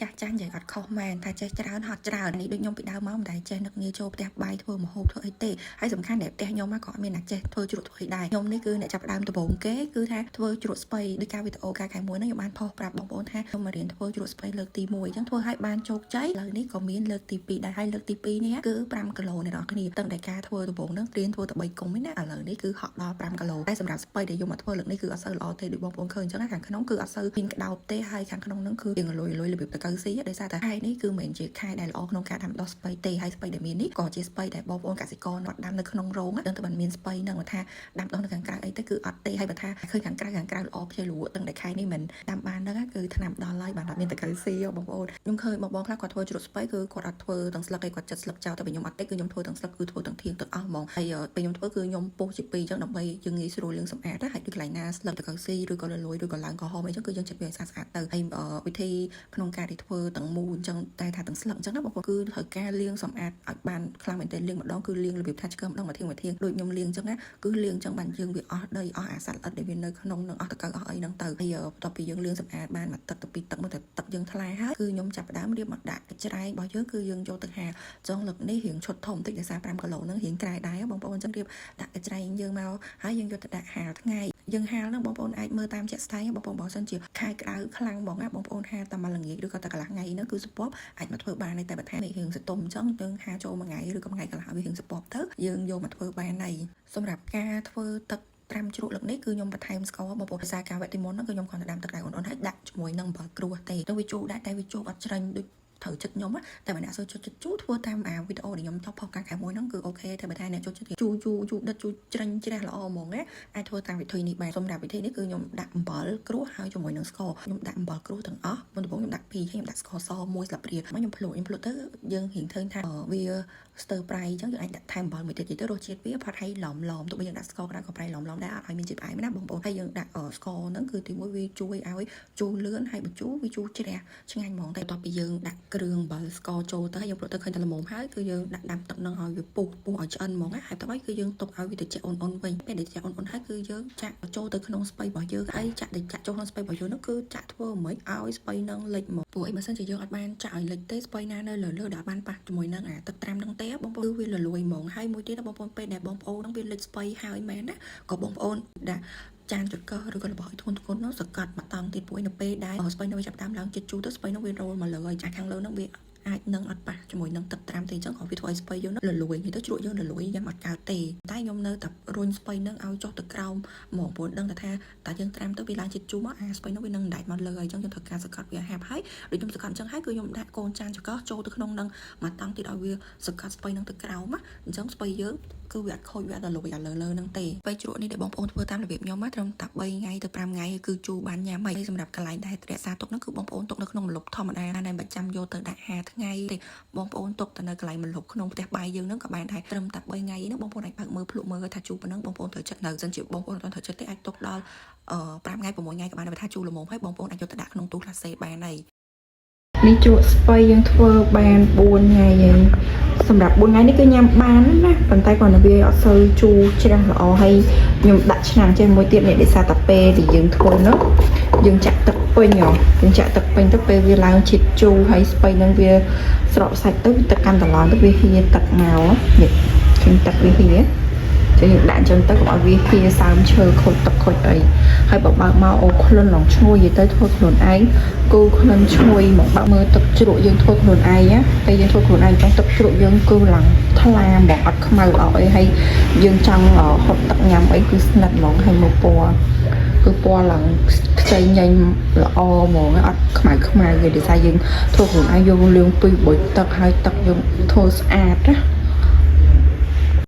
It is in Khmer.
ចាស់ចាស់និយាយអត់ខុសមែនថាចេះច្រើនហត់ច្រើននេះដូចខ្ញុំពីដើមមកមិនដែលចេះនឹកងាយចូលផ្ទះបាយធ្វើម្ហូបធ្វើអីទេហើយសំខាន់តែផ្ទះខ្ញុំមកក៏អត់មានអ្នកចេះធ្វើជ្រក់ធ្វើអីដែរខ្ញុំនេះគឺអ្នកចាប់ដើមដំបូងគេគឺថាធ្វើជ្រក់ស្ពៃដោយការវីដេអូការខែមួយហ្នឹងខ្ញុំបានផុសប្រាប់បងប្អូនថាខ្ញុំមករៀនធ្វើជ្រក់ស្ពៃលើកទី1អញ្ចឹងធ្វើឲ្យបានជោគជ័យឥឡូវនេះក៏មានលើកទី2ដែរហើយលើកទី2នេះគឺ5គីឡូអ្នកនរគ្នាតាំងតែការធ្វើដំបូងហ្នឹងរៀនធ្វើតែ3កុំឯណាឥឡូវនេះគឺហក់ដល់5គីឡូតែសម្រាប់ស្ពៃដែលយកមកធ្វើលើកនេះគឺអត់សូវល្អទេដូចបងប្អូនឃើញអញ្ចឹងខាងក្នុងគឺអត់សូវមានក្តោបទេហើយខាងក្នុងហ្នឹងគឺរៀងលយរបៀបតកៅស៊ីដោយសារតែខែនេះគឺមិនជាខែដែលល្អក្នុងការដាំដុះស្ពៃទេហើយស្ពៃដែលមាននេះក៏ជាស្ពៃដែលបងប្អូនកសិករគាត់ដាំនៅក្នុងរោងដឹងតែបានមានស្ពៃហ្នឹងថាដាំដុះនៅខាងក្រៅអីទៅគឺអត់ទេហើយបើថាឃើញខាងក្រៅល្អខ្ជិលលក់ទាំងតែខែនេះមិនដាំបានហ្នឹងគឺឆ្នាំដល់ហើយបានអត់មានតកៅស៊ីបងប្អូនខ្ញុំឃើញបងខ្លះគាត់ធ្វើជ្រក់ស្ពៃគឺគាត់អត់ធ្វើទាំងស្លឹកឯងគាត់ចិត្តស្លឹកចោលតែខ្ញុំអត់ទេគឺខ្ញុំធ្វើទាំងស្លឹកគឺធ្វើទាំងធាងទាំងអស់ហ្មងហើយពេលខ្ញុំធ្វើគឺខ្ញុំពុះជាពីរអញ្ចឹងដើម្បីយើងងាយស្រួលលាងសម្អាតហើយដូចកន្លែងណាស្លឹកតកៅស៊ីឬក៏លលួយឬក៏ឡើងក្រហមអីចឹងគឺយើងចិត្តវាស្អាតទៅហើយវិធីក្នុងការដែលធ្វើទាំងមូលអញ្ចឹងតែថាទាំងស្លឹកអញ្ចឹងណាបងប្អូនគឺត្រូវការលាងសម្អាតឲ្យបានខ្លាំងមែនទែនលាងម្ដងគឺលាងរបៀបថាឆ្កឹះម្ដងមួយធាងដូចខ្ញុំលាងអញ្ចឹងណាគឺលាងអញ្ចឹងបានយើងវាអស់ដីអស់អាសត្វល្អិតដែលវានៅក្នុងនឹងអស់តកៅអស់អីហ្នឹងទៅហើយបន្ទាប់ពីយើងលាងសម្អាតបានមួយទឹកទៅពីរទឹកមកតែទឹកយើងថ្លាហើយគឺខ្ញុំចាប់ផ្ដើមរៀបមកដាក់ច្រែងរបស់យើងគឺយើងយកទៅហាលចុងលឹកនេះរៀងឈុតធំតិចដោយសារ5គីឡូហ្នឹងរៀងក្រាយដែរបងប្អូនអញ្ចឹងរៀបដាក់ច្រែងយើងមកហើយយើងយកទៅដាក់ហាលថ្ងៃយើងហាលហ្នឹងបងប្អូនអាចមើលតាមជាក់ស្ដែងបងប្អូនបើសិនជាខែក្តៅខ្លាំងហ្មងណាបងប្អូនហាលតាមមួយល្ងាចឬក៏តែកន្លះថ្ងៃហ្នឹងគឺសពប់អាចមកធ្វើបានតែបើថានេះរៀងសតុំអញ្ចឹងយើងហាលចូលមួយថ្ងៃឬក៏មួយថ្ងៃកន្លះវារៀងសពប់ទៅយើងយកមកធ្វើបានហើយសម្រាប់ការធ្វើទឹកត្រាំជ្រក់លើកនេះគឺខ្ញុំបន្ថែមស្ករបងប្អូនភាសាការវគ្គទីមុនហ្នឹងគឺខ្ញុំគ្រាន់តែដាំទឹកដៅអ៊ុនៗហើយដាក់ជាមួយនឹងអំបិលក្រួសទេទៅវាជូរដែរតែវាជូរអត់ច្រាញ់ដូចត្រូវចិត្តខ្ញុំតែបើអ្នកចូលចិត្តជូរធ្វើតាមអាវីដេអូដែលខ្ញុំថតផុសការខែមួយហ្នឹងគឺអូខេតែបើថាអ្នកចូលចិត្តជូរដិតជូរច្រាញ់ជ្រះល្អហ្មងណាអាចធ្វើតាមវិធីនេះបានសម្រាប់វិធីនេះគឺខ្ញុំដាក់អំបិលក្រួសហើយជាមួយនឹងស្ករខ្ញុំដាក់អំបិលក្រួសទាំងអស់មុនដំបូងខ្ញុំដាក់2ហើយខ្ញុំដាក់ស្ករស1ស្លាបព្រាខ្ញុំភ្លក់ទៅយើងរៀងឃើញថាវាស្ទើរប្រៃអញ្ចឹងយើងអាចដាក់ថែមអំបិលមួយទៀតទៅរសជាតិវាផាត់ហើយឡំទោះបីយើងដាក់ស្ករក៏ដោយក៏ប្រៃឡំដែរអត់ឲ្យមានជាតិផ្អែមណាបងប្អូនហើយយើងដាក់ស្ករហ្នឹងគឺទីមួយវាជួយឲ្យជូរលឿនហើយបញ្ជូរវាជូរជ្រះឆ្ងាញ់ហ្មងតែបន្ទាប់ពីយើងដាក់គ្រឿងអំបិលស្ករចូលទៅយើងព្រោះទៅឃើញតែល្មមហើយគឺយើងដាក់ដាំទឹកហ្នឹងឲ្យវាពុះឲ្យឆ្អិនហ្មងហើយបន្ទាប់មកគឺយើងទុកឲ្យវាត្រជាក់អ៊ុនវិញពេលដែលត្រជាក់អ៊ុនហើយគឺយើងចាក់ចូលទៅក្នុងស្ពៃរបស់យើងហើយចាក់ចូលក្នុងស្ពៃរបស់យើងហ្នឹងគឺចាក់ធ្វើមិនឲ្យស្ពៃហ្នឹងលិចហ្មងព្រោះអីបើសិនជាយើងអត់បានចាក់ឲ្យលិចទេស្ពៃណានៅលើដែលបានប៉ះជាមួយនឹងអាទឹកត្រាំហ្នឹងទេបងប្អូនគឺវាលលួយហ្មងហើយមួយទៀតបងប្អូនពេលដែលបងប្អូនហ្នឹងវាលិចស្ពៃហើយមែនណាក៏បងប្អូនដាក់ចានចង្កឹះឬក៏របស់ឲ្យធ្ងន់នោះសកាត់មកតង់ទៀតមួយនៅពេលដែលស្ពៃនោះវាចាប់តាមឡើងចិត្តជូរទៅស្ពៃនោះវារោលមកលើហើយចាខាងលើនោះវាអាចនឹងអត់ប៉ះជាមួយនឹងទឹកត្រាំទេអញ្ចឹងក៏វាធ្វើឲ្យស្ពៃយើងលលួយនិយាយទៅជ្រក់យើងលលួយយ៉ាងអត់កើតទេតែខ្ញុំនៅតែរុញស្ពៃនឹងឲ្យចុះទៅក្រោមមកព្រោះដឹងថាតើយើងត្រាំទៅវាឡើងជាតិជូរមកអាស្ពៃនោះវានឹងដាច់មកលើហើយអញ្ចឹងយើងត្រូវការសកាត់វាហាប់ហើយដូចខ្ញុំសកាត់អញ្ចឹងហើយគឺខ្ញុំដាក់កូនចានចង្កឹះចូលទៅក្នុងនឹងមកតង់ទៀតឲ្យវាសកាត់ស្ពៃនឹងទៅក្រោមអញ្ចឹងស្ពៃយើងគឺវាអត់ខូចវាអត់លលួយលើហ្នឹងទេពេលជ្រក់នេះដែលបងប្អូនធ្វើតាមរបៀបខ្ញុំត្រឹមតែ3ថ្ងៃទៅ5ថ្ងៃគឺជូរបានញ៉ាំហើយសម្រាប់កន្លែងដែលរក្សាទុកហ្នឹងគឺបងប្អូនទុកនៅក្នុងម្លប់ធម្មតាដែលមិនចាំយកទៅដាក់5ថ្ងៃទេបងប្អូនទុកទៅនៅកន្លែងម្លប់ក្នុងផ្ទះបាយយើងហ្នឹងក៏បានដែរត្រឹមតែ3ថ្ងៃហ្នឹងបងប្អូនអាចបើកមើលភ្លុកមើលថាជូរប៉ុណ្ណឹងបងប្អូនត្រូវចិត្តនៅសិនជាបងប្អូនអត់ត្រូវចិត្តទេអាចទុកដល់5ថ្ងៃ6ថ្ងៃក៏បានតែថាជូរល្មមហើយបងប្អូនអាចយកទៅដាក់ក្នុងទូក្លាសេបានហើយនេះជ្រក់ស្ពៃយើងធ្វើបាន4ថ្ងៃហើយសម្រាប់4ថ្ងៃនេះគឺញ៉ាំបានណាប៉ុន្តែគាត់នៅវាអត់សូវជូរជ្រះល្អហើយខ្ញុំដាក់ឆ្នាំចេះមួយទៀតនេះដោយសារតែពេលដែលយើងធ្វើនោះយើងចាក់ទឹកពេញយើងចាក់ទឹកពេញទៅពេលវាឡើងជាតិជូរហើយស្ពៃនឹងវាស្រកសាច់ទៅទឹកកាន់តឡងទៅវាហៀទឹកមកនេះឃើញទឹកវាហៀចឹងយើងដាក់អញ្ចឹងទៅកុំឲ្យវាហៀសើមឈើខូចទឹកខូចអីហើយបើបើកមកអូក្លិនឡងឈ្ងុយទៅធ្វើខ្លួនឯងគូក្លិនឈ្ងុយមកបើកមើលទឹកជ្រក់យើងធ្វើខ្លួនឯងណាពេលយើងធ្វើខ្លួនឯងចង់ទឹកជ្រក់យើងគឺឡើងថ្លាហ្មងអត់ខ្មៅអត់អីហើយយើងចង់ហត់ទឹកញ៉ាំអីគឺស្និទ្ធហ្មងហើយមកពណ៌គឺពណ៌ឡើងខ្ចីញញល្អហ្មងអត់ខ្មៅទេដោយសារយើងធ្វើខ្លួនឯងយើងលាងពីបុយទឹកហើយទឹកយើងធ្វើស្អាតណា